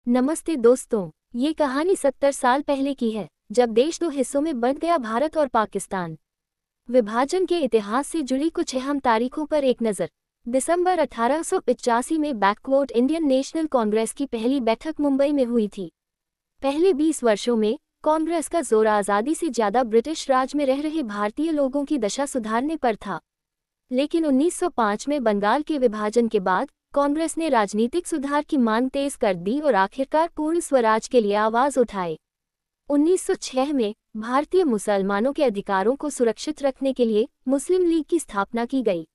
नमस्ते दोस्तों, ये कहानी 70 साल पहले की है, जब देश दो हिस्सों में बंट गया, भारत और पाकिस्तान। विभाजन के इतिहास से जुड़ी कुछ अहम तारीखों पर एक नज़र। दिसंबर 1885 में बैकवर्ड इंडियन नेशनल कांग्रेस की पहली बैठक मुंबई में हुई थी। पहले 20 वर्षों में कांग्रेस का जोर आज़ादी से ज़्यादा ब्रिटिश राज में रह रहे भारतीय लोगों की दशा सुधारने पर था। लेकिन 1905 में बंगाल के विभाजन के बाद कांग्रेस ने राजनीतिक सुधार की मांग तेज कर दी और आखिरकार पूर्ण स्वराज के लिए आवाज उठाई। 1906 में भारतीय मुसलमानों के अधिकारों को सुरक्षित रखने के लिए मुस्लिम लीग की स्थापना की गई।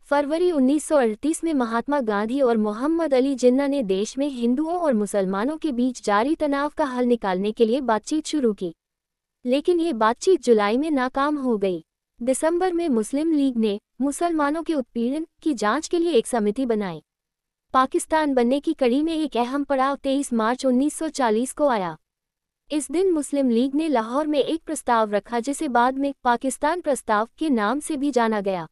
फरवरी 1938 में महात्मा गांधी और मोहम्मद अली जिन्ना ने देश में हिंदुओं और मुसलमानों के बीच जारी तनाव का हल निकालने के लिए बातचीत शुरू की, लेकिन ये बातचीत जुलाई में नाकाम हो गई। दिसंबर में मुस्लिम लीग ने मुसलमानों के उत्पीड़न की जांच के लिए एक समिति बनाई। पाकिस्तान बनने की कड़ी में एक अहम पड़ाव 23 मार्च 1940 को आया। इस दिन मुस्लिम लीग ने लाहौर में एक प्रस्ताव रखा जिसे बाद में पाकिस्तान प्रस्ताव के नाम से भी जाना गया।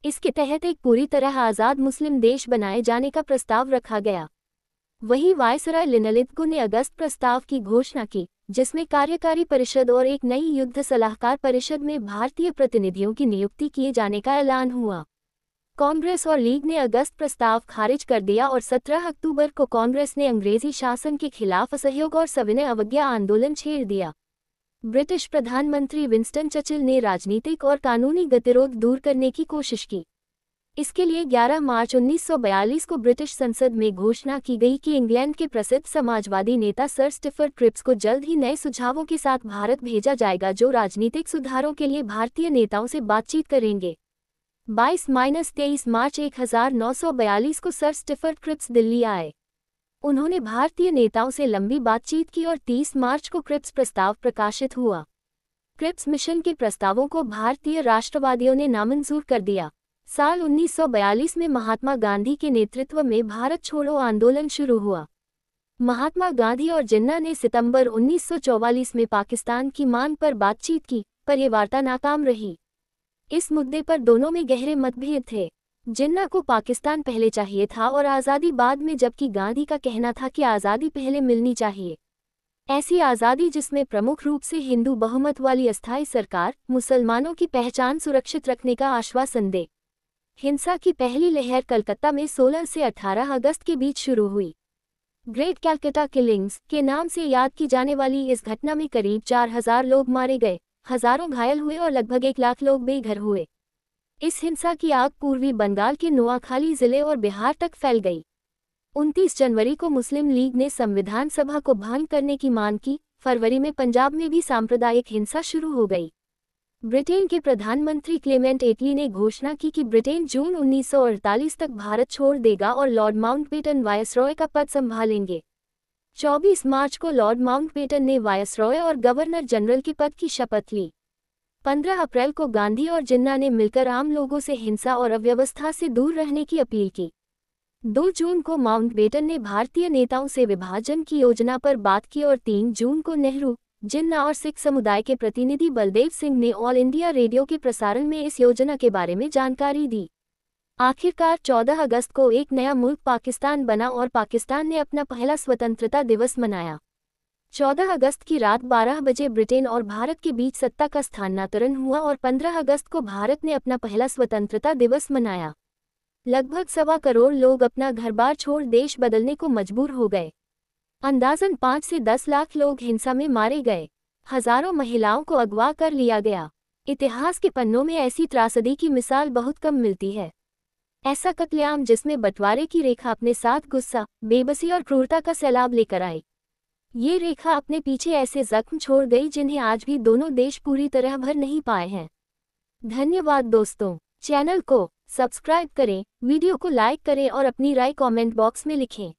इसके तहत एक पूरी तरह आज़ाद मुस्लिम देश बनाए जाने का प्रस्ताव रखा गया। वहीं वायसराय लिनलिथगो ने अगस्त प्रस्ताव की घोषणा की, जिसमें कार्यकारी परिषद और एक नई युद्ध सलाहकार परिषद में भारतीय प्रतिनिधियों की नियुक्ति किए जाने का ऐलान हुआ। कांग्रेस और लीग ने अगस्त प्रस्ताव खारिज कर दिया और 17 अक्टूबर को कांग्रेस ने अंग्रेजी शासन के खिलाफ असहयोग और सविनय अवज्ञा आंदोलन छेड़ दिया। ब्रिटिश प्रधानमंत्री विंस्टन चर्चिल ने राजनीतिक और कानूनी गतिरोध दूर करने की कोशिश की। इसके लिए 11 मार्च 1942 को ब्रिटिश संसद में घोषणा की गई कि इंग्लैंड के प्रसिद्ध समाजवादी नेता सर स्टीफर्ड क्रिप्स को जल्द ही नए सुझावों के साथ भारत भेजा जाएगा, जो राजनीतिक सुधारों के लिए भारतीय नेताओं से बातचीत करेंगे। 22-23 मार्च 1942 को सर स्टीफर्ड क्रिप्स दिल्ली आए। उन्होंने भारतीय नेताओं से लंबी बातचीत की और 30 मार्च को क्रिप्स प्रस्ताव प्रकाशित हुआ। क्रिप्स मिशन के प्रस्तावों को भारतीय राष्ट्रवादियों ने नामंजूर कर दिया। साल 1942 में महात्मा गांधी के नेतृत्व में भारत छोड़ो आंदोलन शुरू हुआ। महात्मा गांधी और जिन्ना ने सितंबर 1944 में पाकिस्तान की मांग पर बातचीत की, पर यह वार्ता नाकाम रही। इस मुद्दे पर दोनों में गहरे मतभेद थे। जिन्ना को पाकिस्तान पहले चाहिए था और आज़ादी बाद में, जबकि गांधी का कहना था कि आज़ादी पहले मिलनी चाहिए। ऐसी आज़ादी जिसमें प्रमुख रूप से हिंदू बहुमत वाली अस्थायी सरकार मुसलमानों की पहचान सुरक्षित रखने का आश्वासन दे। हिंसा की पहली लहर कलकत्ता में 16 से 18 अगस्त के बीच शुरू हुई। ग्रेट कैलकाटा किलिंग्स के नाम से याद की जाने वाली इस घटना में करीब 4000 लोग मारे गए, हजारों घायल हुए और लगभग 1 लाख लोग बेघर हुए। इस हिंसा की आग पूर्वी बंगाल के नोआखाली जिले और बिहार तक फैल गई। 29 जनवरी को मुस्लिम लीग ने संविधान सभा को भंग करने की मांग की। फरवरी में पंजाब में भी सांप्रदायिक हिंसा शुरू हो गई। ब्रिटेन के प्रधानमंत्री क्लेमेंट एटली ने घोषणा की कि ब्रिटेन जून 1948 तक भारत छोड़ देगा और लॉर्ड माउंटबेटन वायसरॉय का पद संभालेंगे। 24 मार्च को लॉर्ड माउंटबेटन ने वायसरॉय और गवर्नर जनरल के पद की शपथ ली। 15 अप्रैल को गांधी और जिन्ना ने मिलकर आम लोगों से हिंसा और अव्यवस्था से दूर रहने की अपील की। 2 जून को माउंटबेटन ने भारतीय नेताओं से विभाजन की योजना पर बात की और 3 जून को नेहरू, जिन्ना और सिख समुदाय के प्रतिनिधि बलदेव सिंह ने ऑल इंडिया रेडियो के प्रसारण में इस योजना के बारे में जानकारी दी। आखिरकार 14 अगस्त को एक नया मुल्क पाकिस्तान बना और पाकिस्तान ने अपना पहला स्वतंत्रता दिवस मनाया। 14 अगस्त की रात 12 बजे ब्रिटेन और भारत के बीच सत्ता का स्थानांतरण हुआ और 15 अगस्त को भारत ने अपना पहला स्वतंत्रता दिवस मनाया। लगभग 1.25 करोड़ लोग अपना घर-बार छोड़ देश बदलने को मजबूर हो गए। अंदाजन 5 से 10 लाख लोग हिंसा में मारे गए। हजारों महिलाओं को अगवा कर लिया गया। इतिहास के पन्नों में ऐसी त्रासदी की मिसाल बहुत कम मिलती है। ऐसा कत्लेआम जिसमें बंटवारे की रेखा अपने साथ गुस्सा, बेबसी और क्रूरता का सैलाब लेकर आई। ये रेखा अपने पीछे ऐसे जख्म छोड़ गई जिन्हें आज भी दोनों देश पूरी तरह भर नहीं पाए हैं। धन्यवाद दोस्तों। चैनल को सब्सक्राइब करें, वीडियो को लाइक करें और अपनी राय कमेंट बॉक्स में लिखें।